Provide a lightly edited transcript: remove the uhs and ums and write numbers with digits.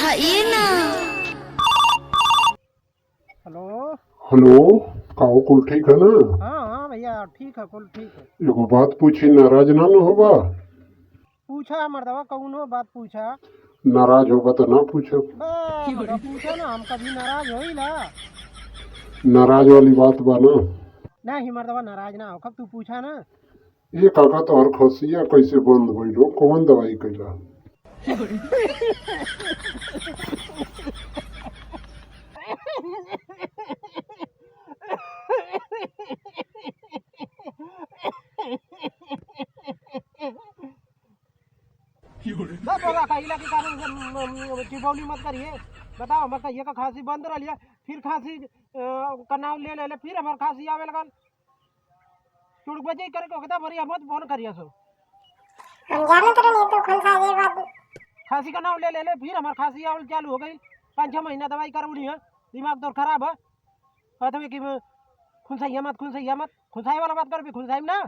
उठाइए ना। Hello. Hello. काहो कुल ठीक है ना? हाँ हाँ भैया ठीक है, कुल ठीक है। एगो बात पूछी, नाराज ना न होबा? पूछा मर्दवा, कौनो बात पूछा। नाराज होबा तो ना पूछो। मर्दवा पूछा ना, हम कभी नाराज होइला? नाराज वाली बात बा ना? नहीं मर्दवा, नाराज ना हो, कब तू पूछा ना। ये काका तो और खसिया कैसे बंद भइलो? कौन दवाई कैला? कहिला के कारण टिपौली मत करिए। बताओ, हमर कहिए का खांसी बंद रह लिया, फिर खांसी का नाम ले ले फिर हमार खांसी आवे लगल। चुड़ बजे करे को कहता भरी मत फोन करिए सो। हम जाने तो नहीं तो कौन सा ये बात। खांसी का नाम ले फिर हमार खांसी आवे चालू हो गई। 5-6 महीना दवाई कर उड़ी है, दिमाग तो खराब है। कहते कि खुनसाइया मत खुनसाइया मत, खुनसाई वाला बात कर भी खुनसाई ना।